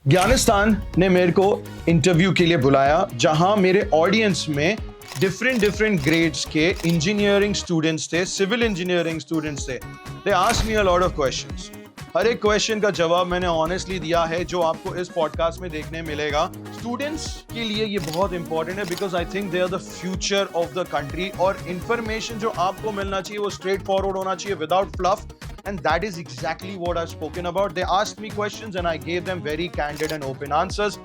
ज्ञानस्थान ने मेरे को इंटरव्यू के लिए बुलाया जहां मेरे ऑडियंस में डिफरेंट ग्रेड्स के इंजीनियरिंग स्टूडेंट्स थे, सिविल इंजीनियरिंग स्टूडेंट्स थे. They asked me a lot of questions. हर एक क्वेश्चन का जवाब मैंने ऑनेस्टली दिया है, जो आपको इस पॉडकास्ट में देखने मिलेगा. स्टूडेंट्स के लिए ये बहुत इंपॉर्टेंट है because I think they are the future of the country. और इंफॉर्मेशन जो आपको मिलना चाहिए वो स्ट्रेट फॉरवर्ड होना चाहिए, without fluff. And that is exactly what I've spoken about. They asked me questions and I gave them very candid and open answers.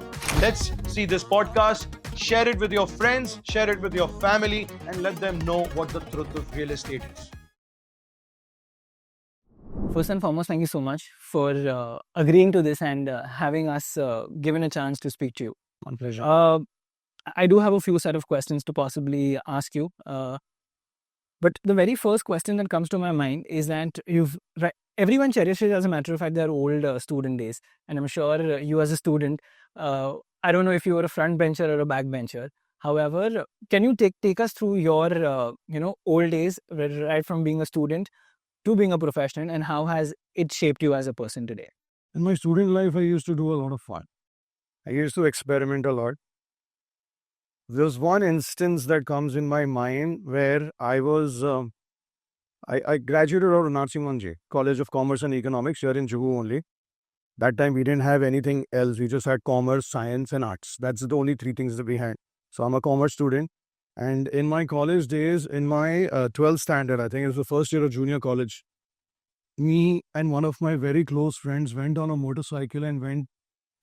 Let's see this podcast. Share it with your friends, share it with your family, and let them know what the truth of real estate is. First and foremost, thank you so much for agreeing to this and having us given a chance to speak to you. My pleasure. I do have a few set of questions to possibly ask you. But the very first question that comes to my mind is that everyone cherishes, as a matter of fact, their old student days. And I'm sure you as a student, I don't know if you were a front bencher or a back bencher. However, can you take us through your, old days, right from being a student to being a professional, and how has it shaped you as a person today? In my student life, I used to do a lot of fun. I used to experiment a lot. There's one instance that comes in my mind where I was, I graduated out of Narsimhanji, College of Commerce and Economics here in Juhu only. That time we didn't have anything else. We just had commerce, science and arts. That's the only three things that we had. So I'm a commerce student. And in my college days, in my 12th standard, I think it was the first year of junior college, me and one of my very close friends went on a motorcycle and went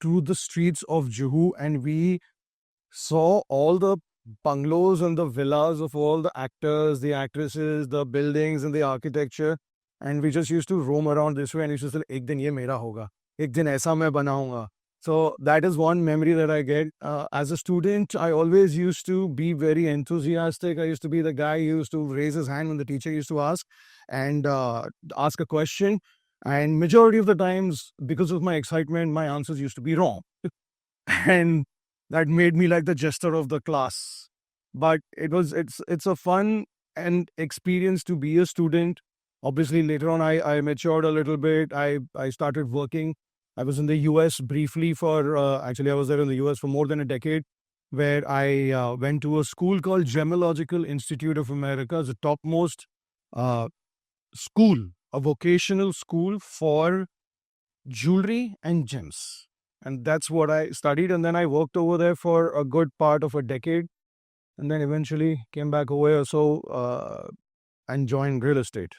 through the streets of Juhu, and we saw all the bungalows and the villas of all the actors, the actresses, the buildings and the architecture. And we just used to roam around this way and we used to say, ek din ye mera hoga, ek din aisa main banaunga. So that is one memory that I get. As a student, I always used to be very enthusiastic. I used to be the guy who used to raise his hand when the teacher used to ask and ask a question. And majority of the times, because of my excitement, my answers used to be wrong. And that made me like the jester of the class. But it's a fun and experience to be a student. Obviously, later on, I matured a little bit. I started working. I was in the US briefly for, actually, I was there in the US for more than a decade, where I went to a school called Gemological Institute of America, the topmost school, a vocational school for jewelry and gems. And that's what I studied. And then I worked over there for a good part of a decade. And then eventually came back over or so and joined real estate.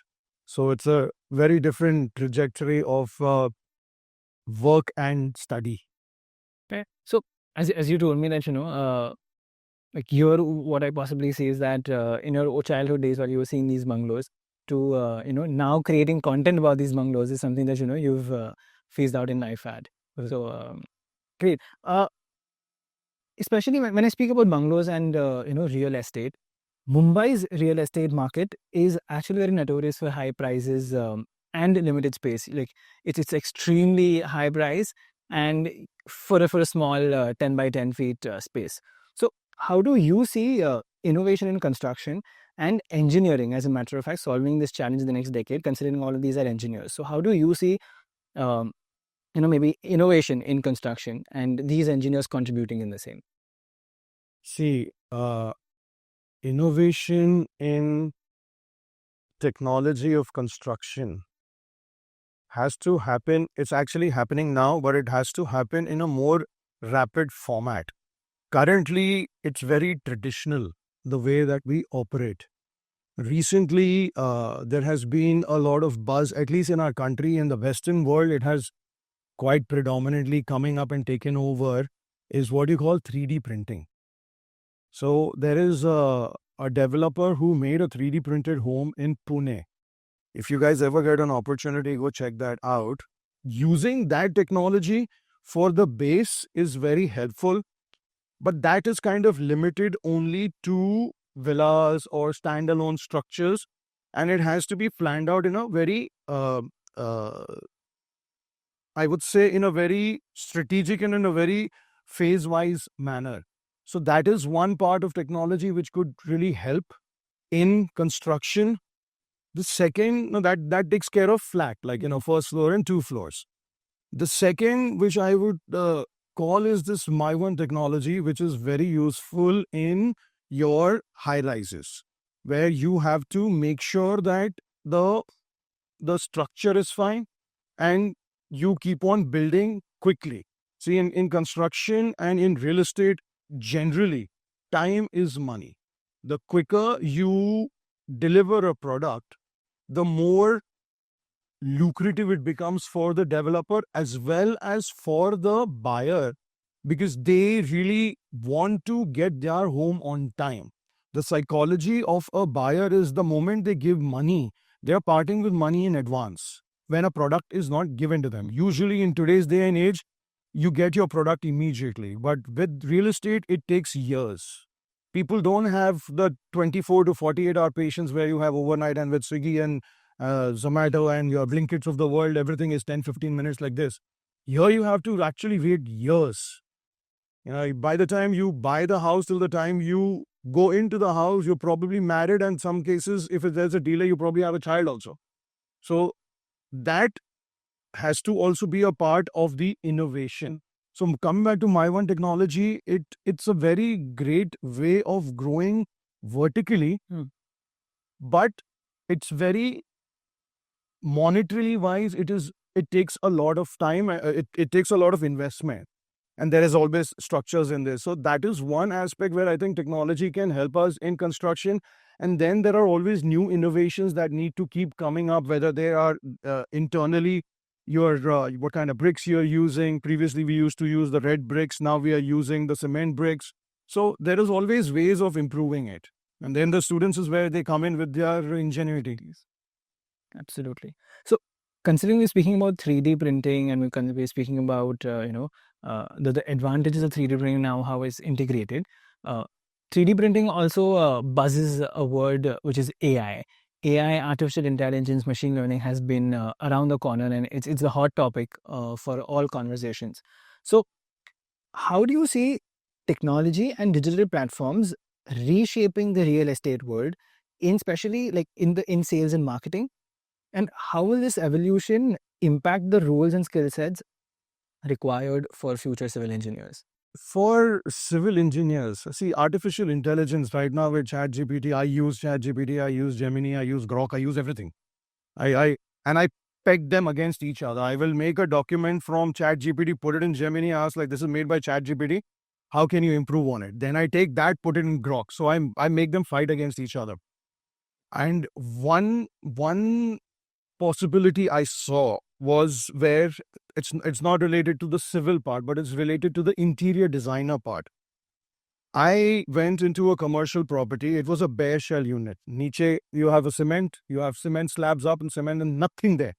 So it's a very different trajectory of work and study. Okay. So as you told me that, like what I possibly see is that in your childhood days while you were seeing these bungalows to, now creating content about these bungalows is something that, you've phased out in life at. So, great. Especially when I speak about bungalows and, real estate, Mumbai's real estate market is actually very notorious for high prices and limited space. Like it's extremely high price and for a small 10 by 10 feet space. So how do you see innovation in construction and engineering, as a matter of fact, solving this challenge in the next decade, considering all of these are engineers? So how do you see maybe innovation in construction and these engineers contributing in the same? See, innovation in technology of construction has to happen. It's actually happening now, but it has to happen in a more rapid format. Currently, it's very traditional, the way that we operate. Recently, there has been a lot of buzz, at least in our country, in the Western world, it has quite predominantly coming up and taken over, is what you call 3D printing. So there is a developer who made a 3D printed home in Pune. If you guys ever get an opportunity, go check that out. Using that technology for the base is very helpful, but that is kind of limited only to villas or standalone structures, and it has to be planned out in a very I would say in a very strategic and in a very phase-wise manner. So that is one part of technology which could really help in construction. The second, that takes care of flat, like, first floor and two floors. The second, which I would call, is this My One technology, which is very useful in your high rises, where you have to make sure that the the structure is fine and you keep on building quickly. See, in construction and in real estate, generally, time is money. The quicker you deliver a product, the more lucrative it becomes for the developer as well as for the buyer, because they really want to get their home on time. The psychology of a buyer is the moment they give money, they are parting with money in advance when a product is not given to them. Usually, in today's day and age, you get your product immediately, but with real estate, it takes years. People don't have the 24 to 48-hour patience where you have overnight, and with Swiggy and Zomato and your Blinkits of the world, everything is 10-15 minutes like this. Here you have to actually wait years. By the time you buy the house till the time you go into the house, you're probably married, and some cases, if there's a delay, you probably have a child also. So that has to also be a part of the innovation. So coming back to My One technology, it's a very great way of growing vertically, but it's very monetarily wise. It takes a lot of time. It takes a lot of investment, and there is always structures in this. So that is one aspect where I think technology can help us in construction. And then there are always new innovations that need to keep coming up, whether they are internally, what kind of bricks you're using. Previously, we used to use the red bricks. Now we are using the cement bricks. So there is always ways of improving it. And then the students is where they come in with their ingenuity. Absolutely. So, considering we're speaking about 3D printing and we're speaking about the advantages of 3D printing now, how it's integrated. 3D printing also buzzes a word which is AI. AI, artificial intelligence, machine learning has been around the corner, and it's a hot topic for all conversations. So, how do you see technology and digital platforms reshaping the real estate world, especially like in sales and marketing? And how will this evolution impact the roles and skill sets required for future civil engineers? For civil engineers, see, artificial intelligence right now with ChatGPT, I use ChatGPT, I use Gemini, I use Grok, I use everything. I peg them against each other. I will make a document from ChatGPT, put it in Gemini, ask like, this is made by ChatGPT. How can you improve on it? Then I take that, put it in Grok. So I make them fight against each other. And one possibility I saw was where it's not related to the civil part, but it's related to the interior designer part. I went into a commercial property. It was a bare shell unit. Niche, you have cement slabs up and cement and nothing there.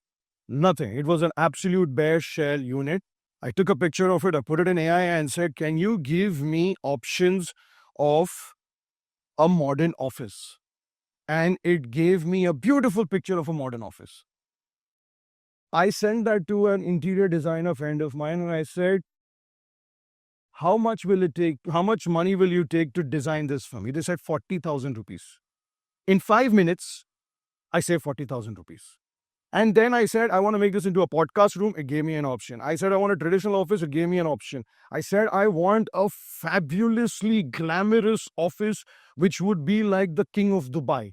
Nothing. It was an absolute bare shell unit. I took a picture of it. I put it in AI and said, can you give me options of a modern office? And it gave me a beautiful picture of a modern office. I sent that to an interior designer friend of mine, and I said, how much will it take? How much money will you take to design this for me? They said 40,000 rupees. In 5 minutes, I saved 40,000 rupees. And then I said, I want to make this into a podcast room. It gave me an option. I said, I want a traditional office. It gave me an option. I said, I want a fabulously glamorous office, which would be like the king of Dubai.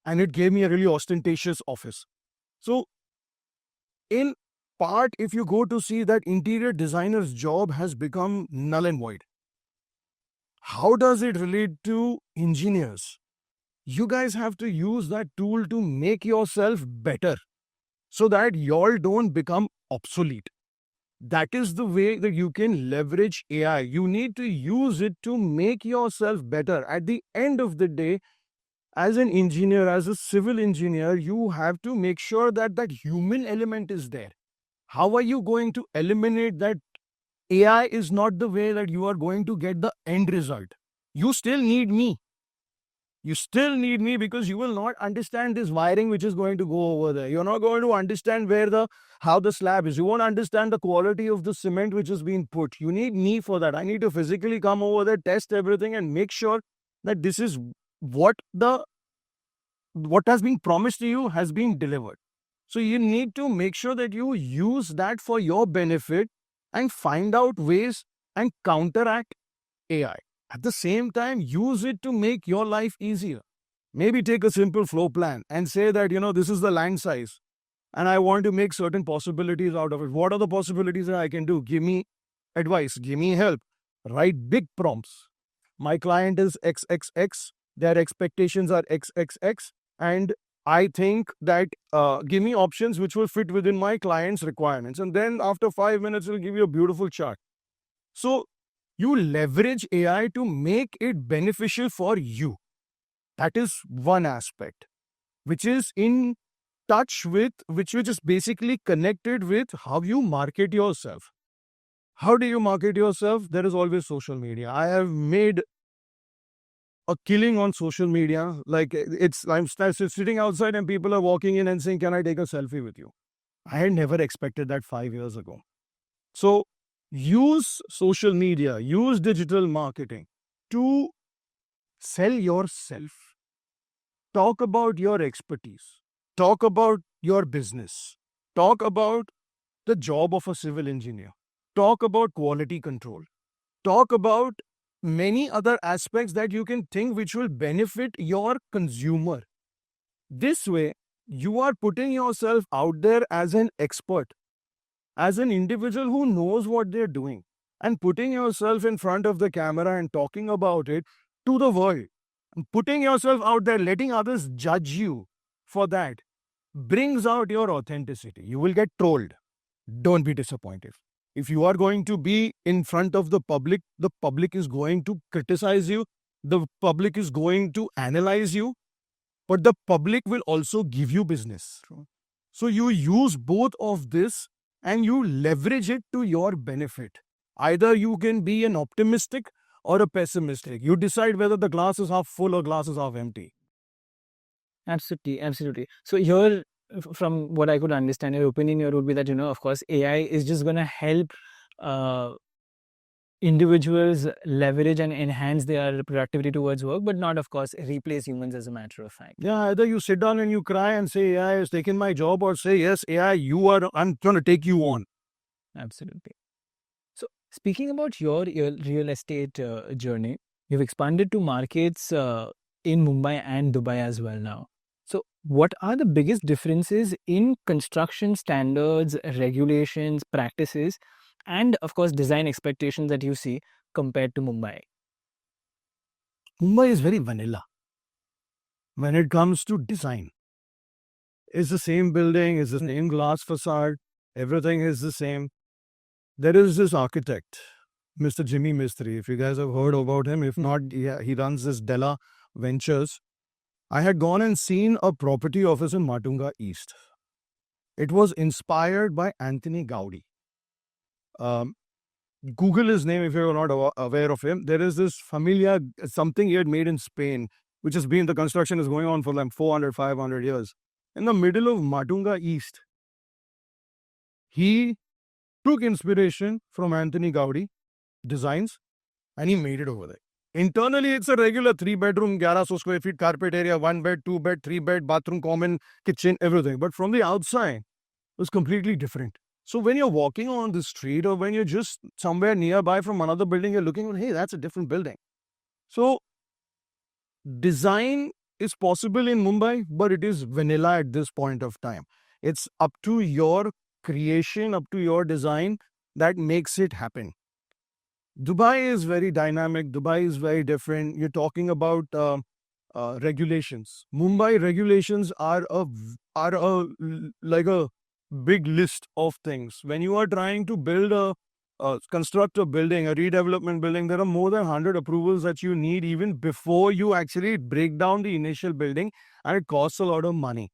And it gave me a really ostentatious office. So, in part, if you go to see that interior designer's job has become null and void. How does it relate to engineers? You guys have to use that tool to make yourself better so that y'all don't become obsolete. That is the way that you can leverage AI. You need to use it to make yourself better. At the end of the day, as an engineer, as a civil engineer, you have to make sure that that human element is there. How are you going to eliminate that? AI is not the way that you are going to get the end result. You still need me. You still need me because you will not understand this wiring which is going to go over there. You're not going to understand how the slab is. You won't understand the quality of the cement which is being put. You need me for that. I need to physically come over there, test everything, and make sure that this is what has been promised to you has been delivered. So you need to make sure that you use that for your benefit and find out ways and counteract AI. At the same time, use it to make your life easier. Maybe take a simple floor plan and say that, this is the land size and I want to make certain possibilities out of it. What are the possibilities that I can do? Give me advice, give me help. Write big prompts. My client is XXX, their expectations are XXX, and I think that give me options which will fit within my client's requirements. And then after 5 minutes, it'll give you a beautiful chart. So you leverage AI to make it beneficial for you. That is one aspect, which is in touch with, which is basically connected with how you market yourself. How do you market yourself? There is always social media. I have made a killing on social media. Like I'm sitting outside and people are walking in and saying, "Can I take a selfie with you?" I had never expected that 5 years ago. So use social media, use digital marketing to sell yourself. Talk about your expertise. Talk about your business. Talk about the job of a civil engineer. Talk about quality control. Talk about many other aspects that you can think which will benefit your consumer. This way, you are putting yourself out there as an expert, as an individual who knows what they're doing, and putting yourself in front of the camera and talking about it to the world. And putting yourself out there, letting others judge you for that brings out your authenticity. You will get trolled. Don't be disappointed. If you are going to be in front of the public is going to criticize you, the public is going to analyze you, but the public will also give you business. So you use both of this and you leverage it to your benefit. Either you can be an optimistic or a pessimistic. You decide whether the glass is half full or glass is half empty. Absolutely, absolutely. So here, from what I could understand, your opinion here would be that, of course, AI is just going to help individuals leverage and enhance their productivity towards work, but not, of course, replace humans as a matter of fact. Yeah, either you sit down and you cry and say, AI has taken my job, or say, yes, AI, I'm going to take you on. Absolutely. So speaking about your real estate journey, you've expanded to markets in Mumbai and Dubai as well now. So what are the biggest differences in construction standards, regulations, practices, and of course design expectations that you see compared to Mumbai? Mumbai is very vanilla when it comes to design. It's the same building, it's the same glass facade, everything is the same. There is this architect, Mr. Jimmy Mistry. If you guys have heard about him, if not, he runs this Della Ventures. I had gone and seen a property office in Matunga East. It was inspired by Anthony Gaudi. Google his name if you're not aware of him. There is this familia, something he had made in Spain, which has been, the construction is going on for like 400, 500 years. In the middle of Matunga East, he took inspiration from Anthony Gaudi designs and he made it over there. Internally, it's a regular 3-bedroom, 1100 square feet carpet area, 1 bed, 2 bed, 3 bed, bathroom, common, kitchen, everything. But from the outside, it was completely different. So when you're walking on the street or when you're just somewhere nearby from another building, you're looking, hey, that's a different building. So design is possible in Mumbai, but it is vanilla at this point of time. It's up to your creation, up to your design that makes it happen. Dubai is very dynamic. Dubai is very different. You're talking about regulations. Mumbai regulations are like a big list of things. When you are trying to build construct a building, a redevelopment building, there are more than 100 approvals that you need even before you actually break down the initial building, and it costs a lot of money.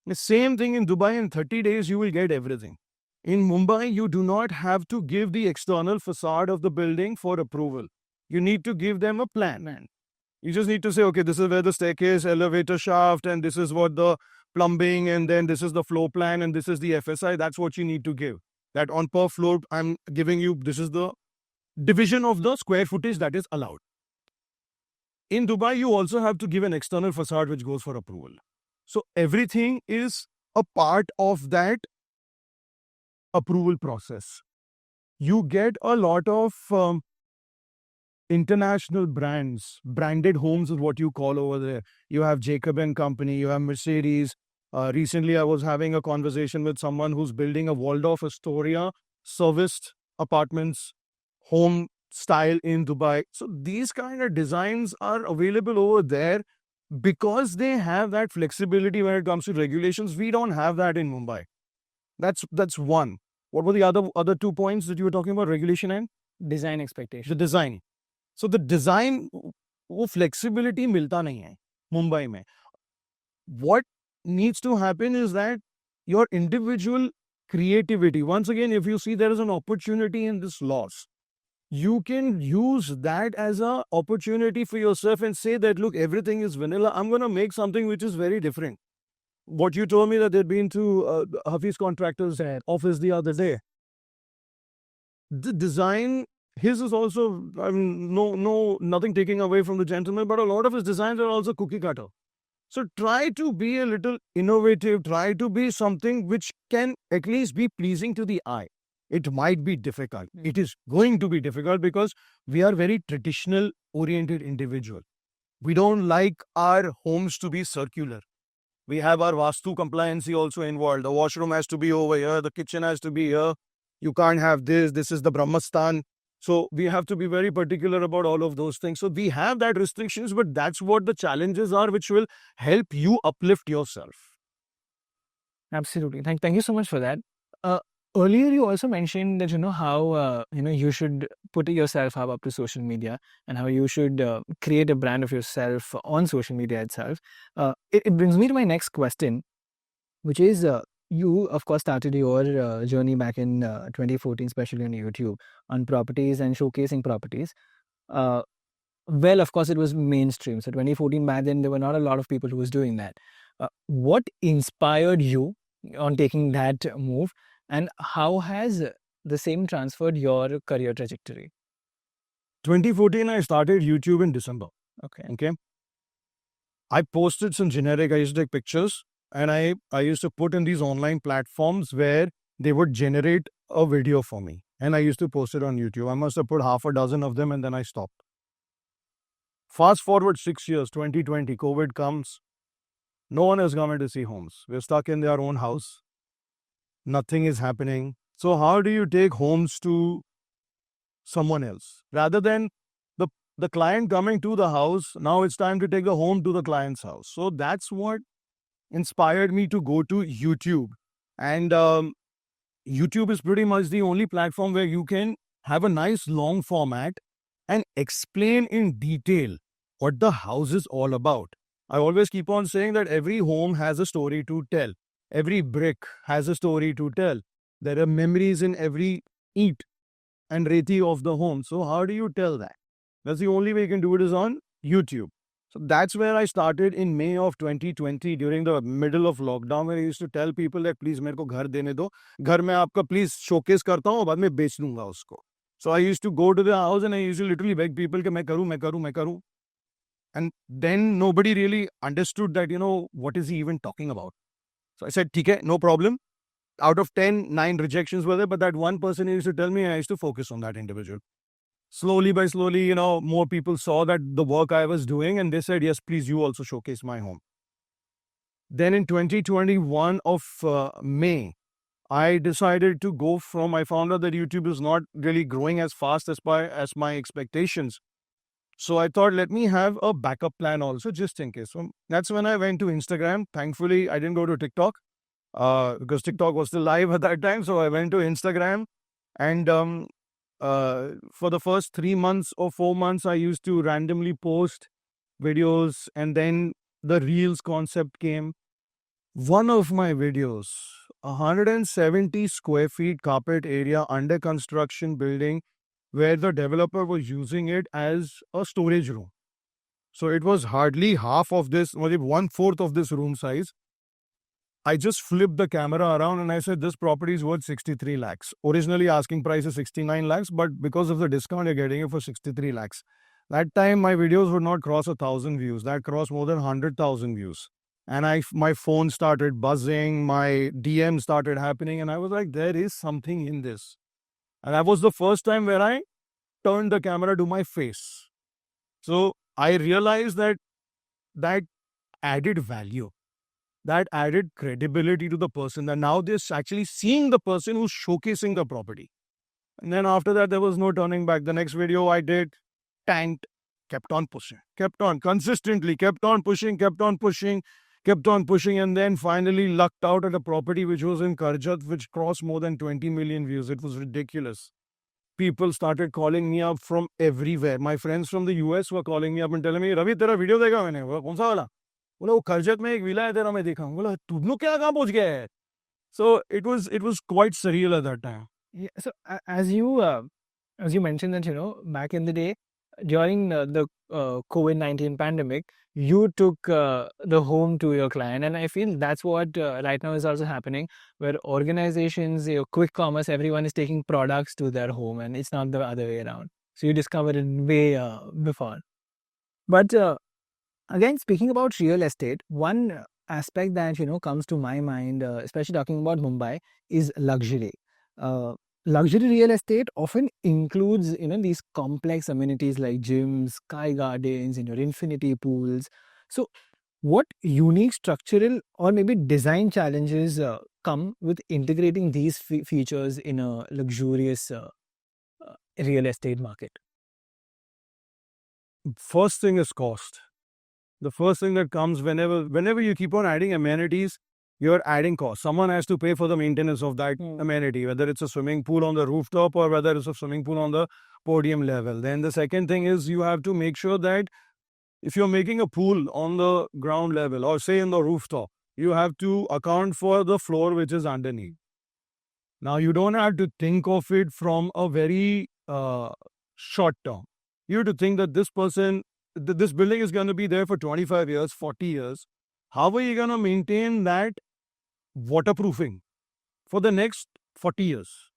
The same thing in Dubai. In 30 days, you will get everything. In Mumbai, you do not have to give the external facade of the building for approval. You need to give them a plan. You just need to say, okay, this is where the staircase, elevator shaft, and this is what the plumbing, and then this is the floor plan, and this is the FSI. That's what you need to give. That on per floor, I'm giving you, this is the division of the square footage that is allowed. In Dubai, you also have to give an external facade which goes for approval. So everything is a part of that approval process. You get a lot of international brands, branded homes is what you call over there. You have Jacob and Company, you have Mercedes. Recently, I was having a conversation with someone who's building a Waldorf Astoria serviced apartments, home style in Dubai. So these kind of designs are available over there because they have that flexibility when it comes to regulations. We don't have that in Mumbai. That's one. What were the other 2 points that you were talking about? Regulation and Design the expectation. design. So the design, वो flexibility मिलता नहीं है मुंबई में. What needs to happen is that your individual creativity. Once again, if you see there is an opportunity in this loss, you can use that as an opportunity for yourself and say that, look, everything is vanilla. I'm going to make something which is very different. What you told me that they'd been to Hafiz Contractors office the other day. The design, his is also, I mean, nothing taking away from the gentleman, but a lot of his designs are also cookie cutter. So try to be a little innovative, try to be something which can at least be pleasing to the eye. It might be difficult. It is going to be difficult because we are very traditional oriented individual. We don't like our homes to be circular. We have our Vastu compliancy also involved. The washroom has to be over here, the kitchen has to be here. You can't have this is the Brahmastan. So we have to be very particular about all of those things. So we have that restrictions, but that's what the challenges are, which will help you uplift yourself. Absolutely. Thank you so much for that. Earlier, you also mentioned that, how, you should put yourself up to social media and how you should create a brand of yourself on social media itself. It brings me to my next question, which is you, of course, started your journey back in 2014, especially on YouTube, on properties and showcasing properties. Well, of course, it was mainstream. So 2014, back then, there were not a lot of people who was doing that. What inspired you on taking that move, and how has the same transferred your career trajectory? 2014, I started YouTube in December. Okay. I posted some generic, I used to take pictures, and I used to put in these online platforms where they would generate a video for me. And I used to post it on YouTube. I must have put half a dozen of them and then I stopped. Fast forward 6 years, 2020, COVID comes. No one is coming to see homes. We're stuck in their own house. Nothing is happening. So how do you take homes to someone else? Rather than the client coming to the house, now it's time to take the home to the client's house. So that's what inspired me to go to YouTube. And YouTube is pretty much the only platform where you can have a nice long format and explain in detail what the house is all about. I always keep on saying that every home has a story to tell. Every brick has a story to tell. There are memories in every eat and reti of the home. So how do you tell that? That's the only way you can do it is on YouTube. So that's where I started in May of 2020 during the middle of lockdown, where I used to tell people that please मेरे को घर देने दो, घर में आपका please showcase करता हूँ, बाद में बेच दूंगा उसको. So I used to go to the house and I used to literally beg people कि मैं करूँ. And then nobody really understood that, what is he even talking about. So I said, ठीक है, no problem. Out of 10, 9 rejections were there, but that one person used to tell me, I used to focus on that individual. Slowly by slowly, more people saw that the work I was doing and they said, yes, please, you also showcase my home. Then in 2021 of May, I decided to go from, I found out that YouTube is not really growing as fast as my expectations. So I thought, let me have a backup plan also, just in case. So that's when I went to Instagram. Thankfully, I didn't go to TikTok because TikTok was still live at that time. So I went to Instagram, and for the first 3 months or 4 months, I used to randomly post videos, and then the Reels concept came. One of my videos, 170 square feet carpet area under construction building, where the developer was using it as a storage room. So it was hardly half of this, maybe 1/4 of this room size. I just flipped the camera around and I said, this property is worth 63 lakhs. Originally asking price is 69 lakhs, but because of the discount, you're getting it for 63 lakhs. That time, my videos would not cross 1,000 views. That crossed more than 100,000 views. And my phone started buzzing, my DM started happening, and I was like, there is something in this. And that was the first time where I turned the camera to my face. So I realized that added value, that added credibility to the person, that now they're actually seeing the person who's showcasing the property. And then after that, there was no turning back. The next video I did, tanked, kept on pushing, kept on consistently, kept on pushing, kept on pushing, kept on pushing, and then finally lucked out at a property which was in Karjat, which crossed more than 20 million views. It was ridiculous. People started calling me up from everywhere. My friends from the US were calling me up and telling me, Ravi, तेरा video देखा मैंने. बोला कौन सा वाला? बोला वो करजत में एक विला है तेरा मैं देखा. बोला तुम लोग क्या कहाँ पहुँच गए? So it was quite surreal at that time. Yeah, so as you mentioned that back in the day during the COVID-19 pandemic, you took the home to your client, and I feel that's what right now is also happening, where organizations, quick commerce, everyone is taking products to their home, and it's not the other way around. So you discovered it way before. But again, speaking about real estate, one aspect that comes to my mind, especially talking about Mumbai, is luxury. Luxury real estate often includes these complex amenities like gyms, sky gardens, infinity pools. So what unique structural or maybe design challenges come with integrating these features in a luxurious real estate market? First thing is cost. The first thing that comes whenever you keep on adding amenities, you're adding cost. Someone has to pay for the maintenance of that amenity, whether it's a swimming pool on the rooftop or whether it's a swimming pool on the podium level. Then the second thing is you have to make sure that if you're making a pool on the ground level or say in the rooftop, you have to account for the floor which is underneath. Now, you don't have to think of it from a very short term. You have to think that this building is going to be there for 25 years, 40 years. How are you going to maintain that waterproofing for the next 40 years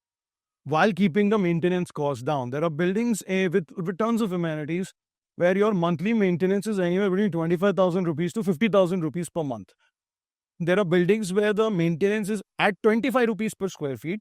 while keeping the maintenance costs down? There are buildings with tons of amenities where your monthly maintenance is anywhere between 25,000 rupees to 50,000 rupees per month. There are buildings where the maintenance is at 25 rupees per square feet.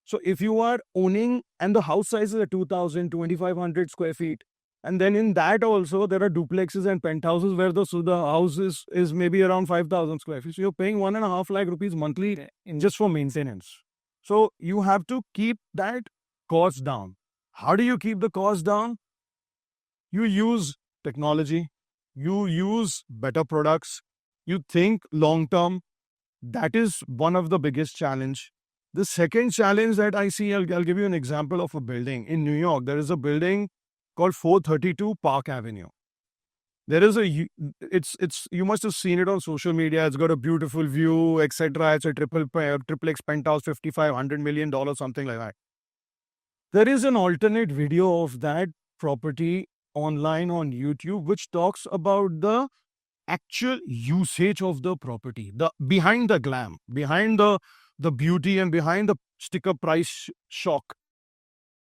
So if you are owning and the house size is at 2,000, 2,500 square feet, and then in that also there are duplexes and penthouses where the house is maybe around 5,000 square feet. So you're paying 1.5 lakh rupees monthly just for maintenance. So you have to keep that cost down. How do you keep the cost down? You use technology, you use better products, you think long term. That is one of the biggest challenge. The second challenge that I see, I'll give you an example of a building. In New York, there is a building called 432 Park Avenue. There is you must have seen it on social media. It's got a beautiful view, etc. It's a triplex penthouse, $5,500 million, something like that. There is an alternate video of that property online on YouTube, which talks about the actual usage of the property, the behind the glam, behind the beauty, and behind the sticker price shock.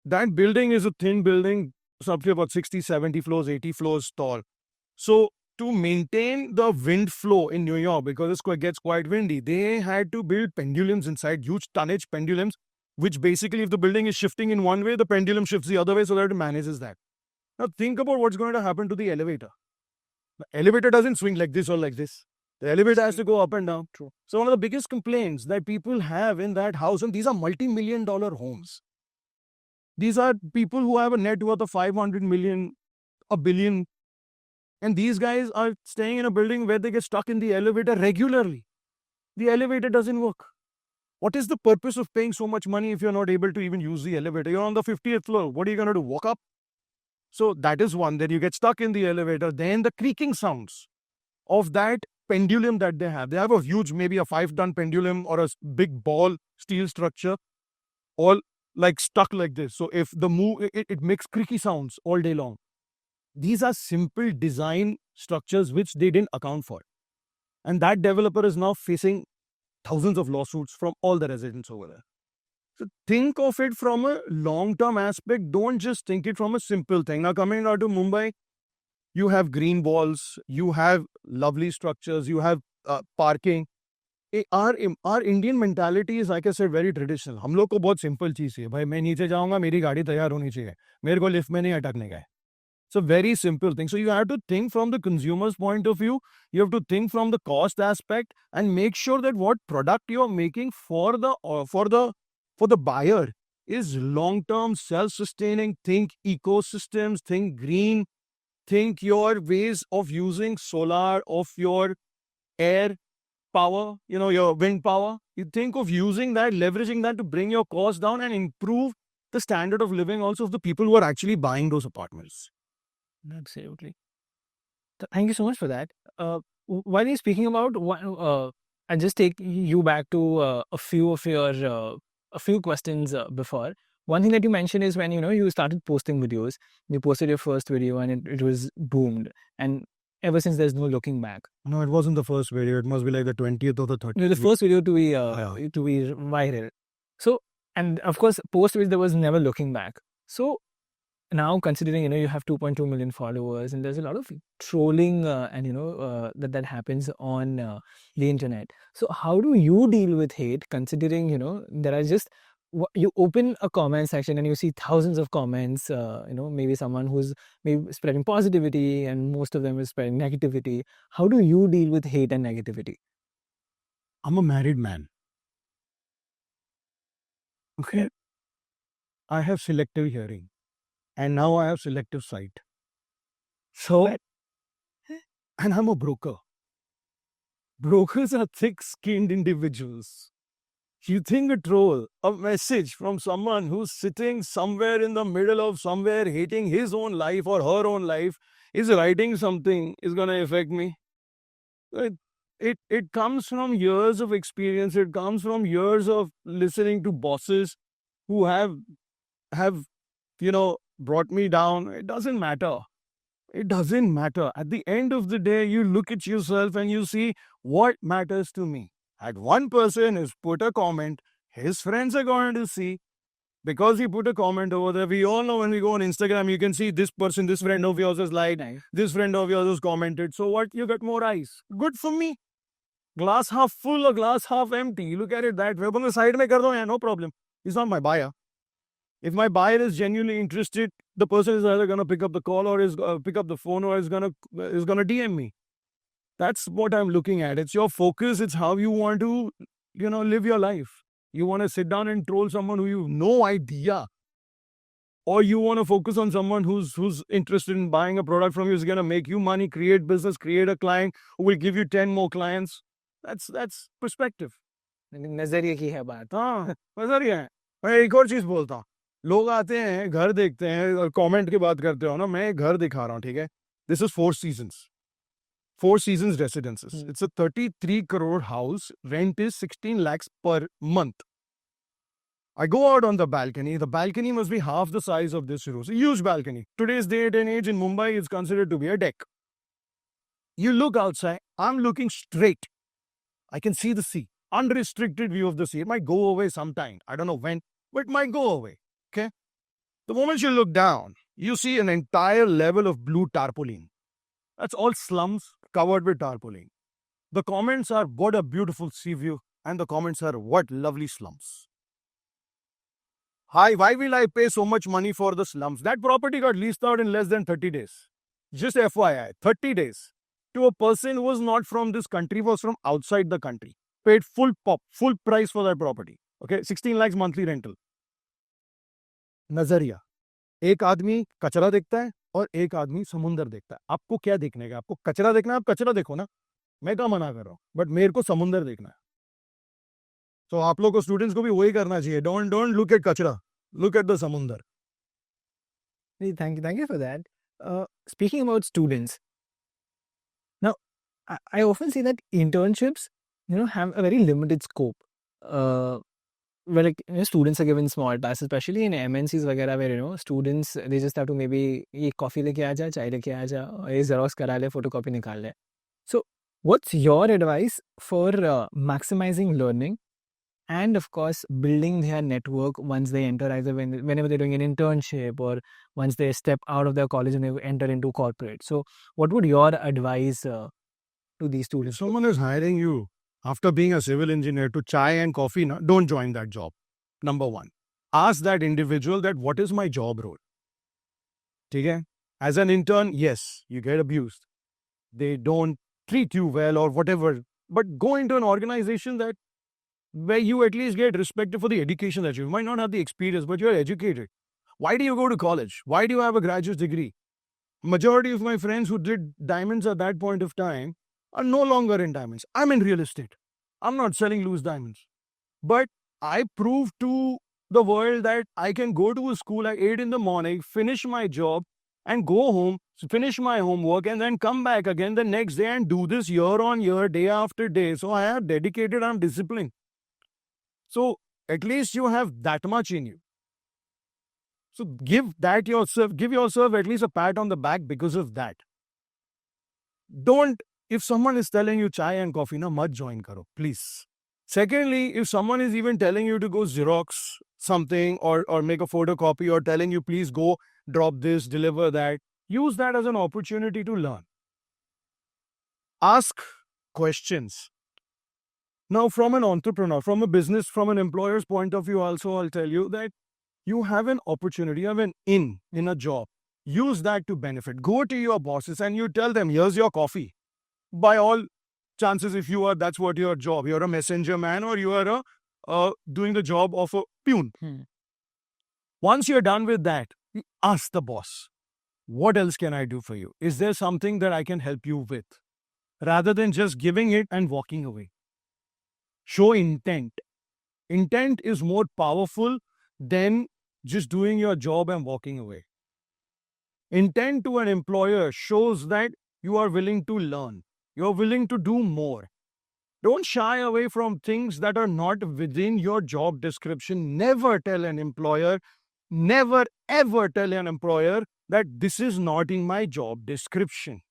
That building is a thin building, something about 60, 70 floors, 80 floors tall. So to maintain the wind flow in New York, because it gets quite windy, they had to build pendulums inside, huge tonnage pendulums, which basically if the building is shifting in one way, the pendulum shifts the other way so that it manages that. Now think about what's going to happen to the elevator. The elevator doesn't swing like this or like this. The elevator has to go up and down. True. So one of the biggest complaints that people have in that house, and these are multi-million-dollar homes. These are people who have a net worth of 500 million, a billion. And these guys are staying in a building where they get stuck in the elevator regularly. The elevator doesn't work. What is the purpose of paying so much money if you're not able to even use the elevator? You're on the 50th floor. What are you going to do? Walk up? So that is one. Then you get stuck in the elevator. Then the creaking sounds of that pendulum that they have. They have a huge, maybe a 5-ton pendulum or a big ball steel structure, all like stuck like this. So if the move, it makes creaky sounds all day long. These are simple design structures which they didn't account for. And that developer is now facing thousands of lawsuits from all the residents over there. So think of it from a long-term aspect. Don't just think it from a simple thing. Now coming out to Mumbai, you have green walls, you have lovely structures, you have parking. Our Indian mentality is, like I said, very traditional. हम लोग को बहुत simple चीज़ है भाई, मैं नीचे जाऊंगा, मेरी गाड़ी तैयार होनी चाहिए, मेरे को लिफ्ट में नहीं अटकने का है. It's a very simple thing. So you have to think from the consumer's point of view. You have to think from the cost aspect and make sure that what product you're making for the buyer is long-term, self-sustaining. Think ecosystems, think green, think your ways of using solar, of your air power, your wind power. You think of using that, leveraging that to bring your cost down and improve the standard of living also of the people who are actually buying those apartments. Absolutely. Thank you so much for that. While you're speaking about, I'll just take you back to a few of your a few questions before. One thing that you mentioned is when you started posting videos. You posted your first video and it was boomed, and ever since there's no looking back. No, it wasn't the first video. It must be like the 20th or the 30th. The first video to be Yeah. viral. So, and of course, post which there was never looking back. So now, considering you have 2.2 million followers and there's a lot of trolling and that happens on the internet. So how do you deal with hate, considering there are just you open a comment section and you see thousands of comments, maybe someone who's maybe spreading positivity and most of them is spreading negativity. How do you deal with hate and negativity? I'm a married man. Okay. I have selective hearing. And now I have selective sight. So, and I'm a broker. Brokers are thick-skinned individuals. You think a troll, a message from someone who's sitting somewhere in the middle of somewhere hating his own life or her own life is writing something is going to affect me? It comes from years of experience. It comes from years of listening to bosses who have brought me down. It doesn't matter. It doesn't matter. At the end of the day, you look at yourself and you see what matters to me. Had one person has put a comment, his friends are going to see. Because he put a comment over there, we all know when we go on Instagram, you can see this person, this friend of yours has liked, this friend of yours has commented. So what? You get more eyes. Good for me. Glass half full or glass half empty. You look at it that way. On the side, no problem. He's not my buyer. If my buyer is genuinely interested, the person is either going to pick up the call or is pick up the phone or is going to DM me. That's what I'm looking at. It's your focus. It's how you want to, live your life. You want to sit down and troll someone who you have no idea, or you want to focus on someone who's interested in buying a product from you, is going to make you money, create business, create a client who will give you 10 more clients. That's perspective. नजरिए की है बात. हाँ, नजरिया है. मैं एक और चीज बोलता हूँ. लोग आते हैं, घर देखते हैं और कमेंट की बात करते हो ना. मैं एक घर दिखा रहा हूँ, ठीक है. This is Four Seasons residences. It's a 33 crore house. Rent is 16 lakhs per month. I go out on the balcony. The balcony must be half the size of this room. It's a huge balcony. Today's date and age in Mumbai is considered to be a deck. You look outside. I'm looking straight. I can see the sea. Unrestricted view of the sea. It might go away sometime. I don't know when, but it might go away. Okay? The moment you look down, you see an entire level of blue tarpaulin. That's all slums covered with tarpaulin. The comments are, what a beautiful sea view. And the comments are, what lovely slums. Hi, why will I pay so much money for the slums? That property got leased out in less than 30 days. Just FYI, 30 days. To a person who was not from this country, was from outside the country. Paid full price for that property. Okay, 16 lakhs monthly rental. नजरिया. एक आदमी कचरा देखता है और एक आदमी समुंदर देखता है. आपको क्या देखने का? आपको कचरा देखना है, आप कचरा देखो ना. मैं क्या मना कर रहा हूँ, बट मेरे को समुंदर देखना है. तो आप लोगों को स्टूडेंट्स को भी वही करना चाहिए. Don't look at कचरा, look at the समुंदर. Thank you for that. Speaking about students, now I often see that internships, have a very limited scope. Where students are given small tasks, especially in MNCs वगैरह where students, they just have to maybe ये coffee लेके आ जा, चाय लेके आ जा, और ये xerox करा ले, photocopy निकाल ले. So what's your advice for maximizing learning and of course building their network once they enter, either whenever they're doing an internship or once they step out of their college and they enter into corporate? So what would your advice to to these If students? someone is hiring you after being a civil engineer to chai and coffee, don't join that job. Number one, ask that individual that what is my job role. Okay? As an intern, yes, you get abused. They don't treat you well or whatever. But go into an organization that where you at least get respected for the education that you might not have the experience, but you're educated. Why do you go to college? Why do you have a graduate degree? Majority of my friends who did diamonds at that point of time are no longer in diamonds. I'm in real estate. I'm not selling loose diamonds. But I proved to the world that I can go to a school at 8 in the morning, finish my job, and go home, finish my homework, and then come back again the next day and do this year on year, day after day. So I have dedicated, I'm disciplined. So at least you have that much in you. So give yourself at least a pat on the back because of that. Don't, if someone is telling you chai and coffee, mat join karo, please. Secondly, if someone is even telling you to go Xerox something or make a photocopy or telling you please go drop this, deliver that, use that as an opportunity to learn. Ask questions. Now, from an entrepreneur, from a business, from an employer's point of view, also, I'll tell you that you have an opportunity, you have an in a job. Use that to benefit. Go to your bosses and you tell them, here's your coffee. By all chances, if you are, that's what your job. You're a messenger man or you are doing the job of a peon. Once you're done with that, ask the boss, what else can I do for you? Is there something that I can help you with? Rather than just giving it and walking away. Show intent. Intent is more powerful than just doing your job and walking away. Intent to an employer shows that you are willing to learn. You're willing to do more. Don't shy away from things that are not within your job description. Never tell an employer, never ever tell an employer that this is not in my job description.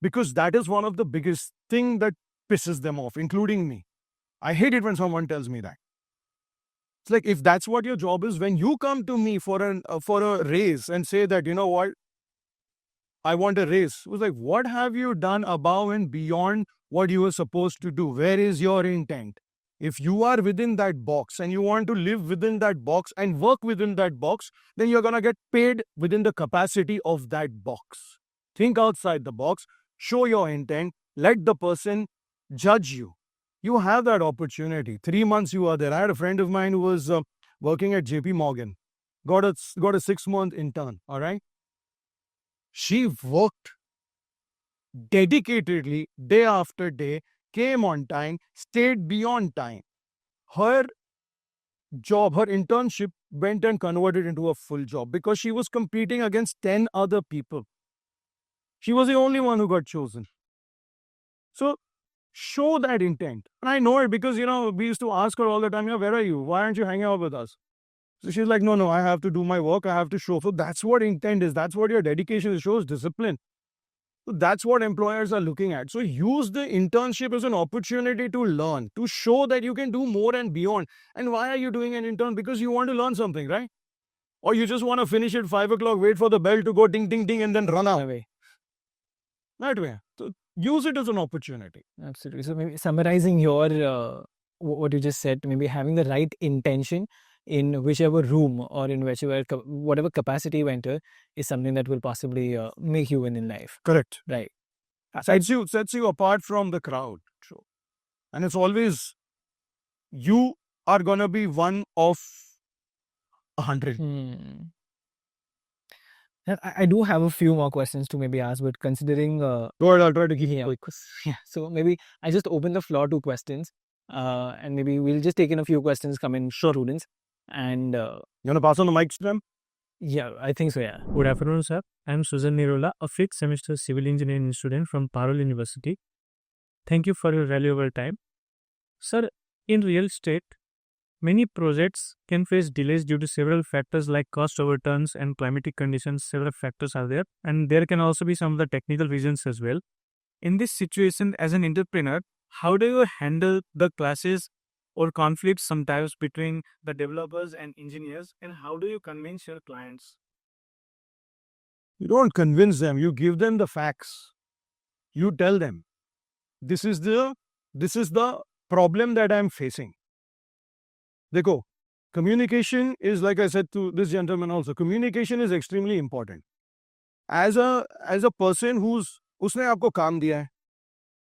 Because that is one of the biggest thing that pisses them off, including me. I hate it when someone tells me that. It's like, if that's what your job is, when you come to me for a raise and say that, you know what, I want a raise. It was like, what have you done above and beyond what you were supposed to do? Where is your intent? If you are within that box and you want to live within that box and work within that box, then you're going to get paid within the capacity of that box. Think outside the box, show your intent, let the person judge you. You have that opportunity. 3 months you are there. I had a friend of mine who was working at JP Morgan, got a 6-month intern, all right? She worked dedicatedly day after day, came on time, stayed beyond time. Her job, her internship went and converted into a full job because she was competing against 10 other people. She was the only one who got chosen. So show that intent. And I know it because, we used to ask her all the time, where are you? Why aren't you hanging out with us? So she's like, no, I have to do my work. I have to show. So that's what intent is. That's what your dedication is. Shows discipline. So that's what employers are looking at. So use the internship as an opportunity to learn, to show that you can do more and beyond. And why are you doing an intern? Because you want to learn something, right? Or you just want to finish at 5 o'clock, wait for the bell to go ding, ding, ding, and then run away. That way. So use it as an opportunity. Absolutely. So maybe summarizing your what you just said, maybe having the right intention in whichever room or in whatever capacity you enter is something that will possibly make you win in life. Correct. Right. Sets you apart from the crowd. And it's always, you are going to be one of 100. I do have a few more questions to maybe ask, but considering Go ahead, I'll try to keep it quick. So maybe I just open the floor to questions, and maybe we'll just take in a few questions coming students. And you want to pass on the mic to them? Yeah, I think so. Yeah. Good afternoon, sir. I am Susan Nirola, a 5th semester civil engineering student from Parul University. Thank you for your valuable time. Sir, in real estate, many projects can face delays due to several factors like cost overturns and climatic conditions. Several factors are there, and there can also be some of the technical reasons as well. In this situation, as an entrepreneur, how do you handle the clashes or conflicts sometimes between the developers and engineers, and how do you convince your clients? You don't convince them, you give them the facts. You tell them, this is the problem that I am facing. देखो, communication is, like I said to this gentleman also, communication is extremely important. As a person उसने आपको काम दिया है,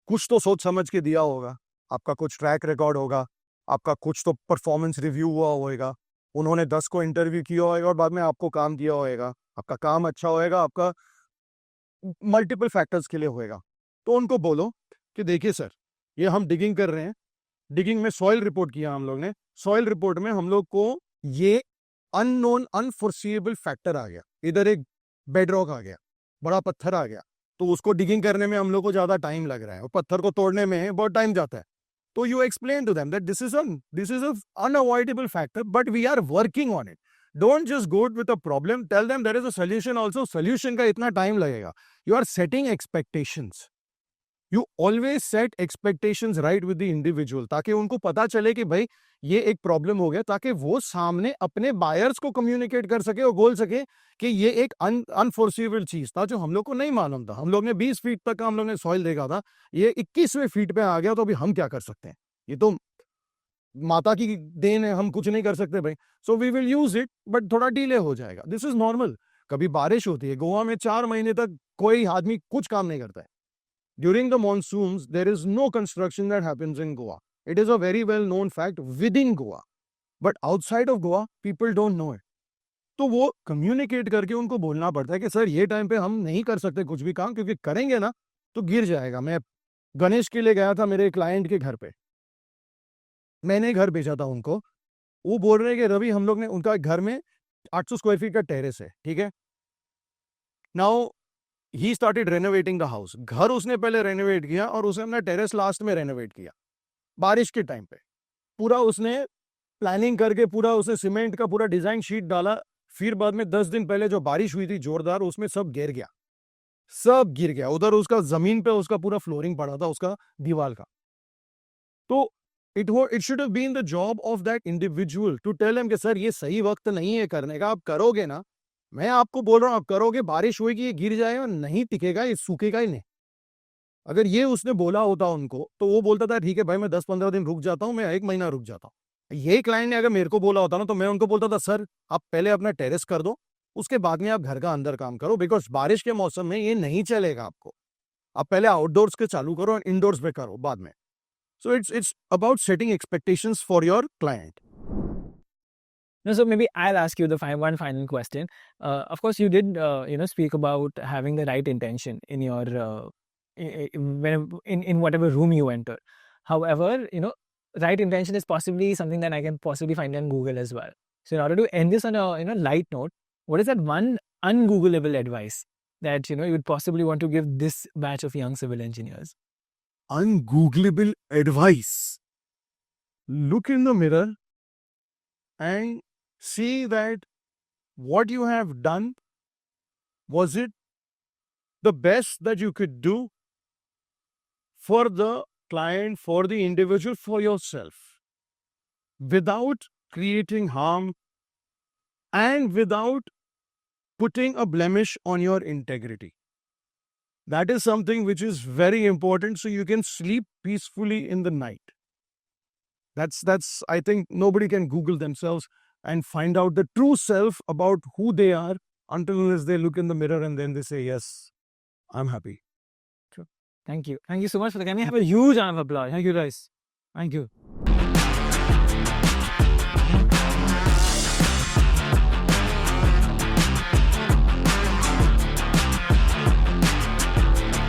कुछ तो सोच समझ के दिया होगा, आपका कुछ ट्रैक रिकॉर्ड होगा, आपका कुछ तो परफॉर्मेंस रिव्यू हुआ होगा, उन्होंने 10 को इंटरव्यू किया होगा और बाद में आपको काम दिया होगा, आपका काम अच्छा होएगा, आपका मल्टीपल फैक्टर्स के लिए होएगा. तो उनको बोलो कि देखिए सर, ये हम डिगिंग कर रहे हैं, डिगिंग में सॉइल रिपोर्ट किया हम लोग ने, सॉइल रिपोर्ट में हम लोग को ये अननोन अनफोर्सीएबल फैक्टर आ गया, इधर एक बेडरॉक आ गया, बड़ा पत्थर आ गया, तो उसको डिगिंग करने में हम लोग को ज्यादा टाइम लग रहा है और पत्थर को तोड़ने में बहुत टाइम जाता है. तो you explain to them that this is a unavoidable factor but we are working on it. Don't just go with a problem, tell them there is a solution also. Solution का इतना time लगेगा. You are setting expectations. You always set expectations right with the individual, ताकि उनको पता चले कि भाई ये एक प्रॉब्लम हो गया, ताकि वो सामने अपने बायर्स को कम्युनिकेट कर सके और बोल सके कि ये एक अनफोर्सिबल चीज था जो हम लोग को नहीं मालूम था. हम लोग ने 20 फीट तक का हम लोग ने सॉइल देखा था, ये 21वें फीट पे आ गया, तो अभी हम क्या कर सकते हैं? ये तो माता की देन है, हम कुछ नहीं कर सकते भाई. So we will use it, but थोड़ा डिले हो जाएगा. This is normal. कभी बारिश होती है गोवा में, 4 महीने तक कोई आदमी कुछ काम नहीं करता है. During the monsoons, there is no construction that happens in Goa. It is a very well known fact within Goa. But outside of Goa, people don't know it. तो वो कम्युनिकेट करके उनको बोलना पड़ता है कि सर ये टाइम पे हम नहीं कर सकते कुछ भी काम, क्योंकि करेंगे ना तो गिर जाएगा. मैं गणेश के लिए गया था मेरे क्लाइंट के घर पे, मैंने घर भेजा था उनको. वो बोल रहे हैं कि रवि, हम लोग ने, उनका घर में 800 स्क्वायर फीट का टेरेस है, ठीक है. Now he started renovating the house. घर उसने पहले रेनोवेट किया और उसने अपना टेरेस लास्ट में रेनोवेट किया बारिश के टाइम पे. पूरा उसने प्लानिंग करके, पूरा उसने सीमेंट का पूरा डिजाइन शीट डाला. फिर बाद में 10 दिन पहले जो बारिश हुई थी जोरदार, उसमें सब गिर गया, सब गिर गया. उधर उसका जमीन पे उसका पूरा फ्लोरिंग पड़ा था उसका दीवार का. तो it should have been the job of that individual to tell him कि सर ये सही वक्त नहीं है करने का. आप करोगे ना, मैं आपको बोल रहा हूं, आप करोगे, बारिश होगी, ये गिर जाएगा, नहीं टिकेगा, ये सूखेगा ही नहीं. अगर ये उसने बोला होता उनको, तो वो बोलता था ठीक है भाई, मैं 10-15 दिन रुक जाता हूं, मैं 1 महीना रुक जाता हूं. ये क्लाइंट ने अगर मेरे को बोला होता ना, तो मैं उनको बोलता था सर आप पहले अपना टेरेस कर दो, उसके बाद में आप घर का अंदर काम करो, बिकॉज बारिश के मौसम में ये नहीं चलेगा आपको. आप पहले आउटडोर्स के चालू करो और इंडोर्स में करो बाद में. So it's about setting expectations for your client. No, so maybe I'll ask you the one final question. Of course, you did, speak about having the right intention in your in whatever room you enter. However, right intention is possibly something that I can possibly find on Google as well. So in order to end this on a light note, what is that one un-Googleable advice that you would possibly want to give this batch of young civil engineers? Un-Googleable advice. Look in the mirror and see that what you have done, was it the best that you could do for the client, for the individual, for yourself, without creating harm and without putting a blemish on your integrity. That is something which is very important, so you can sleep peacefully in the night. That's I think nobody can Google themselves and find out the true self about who they are until unless they look in the mirror and then they say, yes, I'm happy. Thank you so much for the. Can we have a huge round of applause? Thank you guys. Thank you.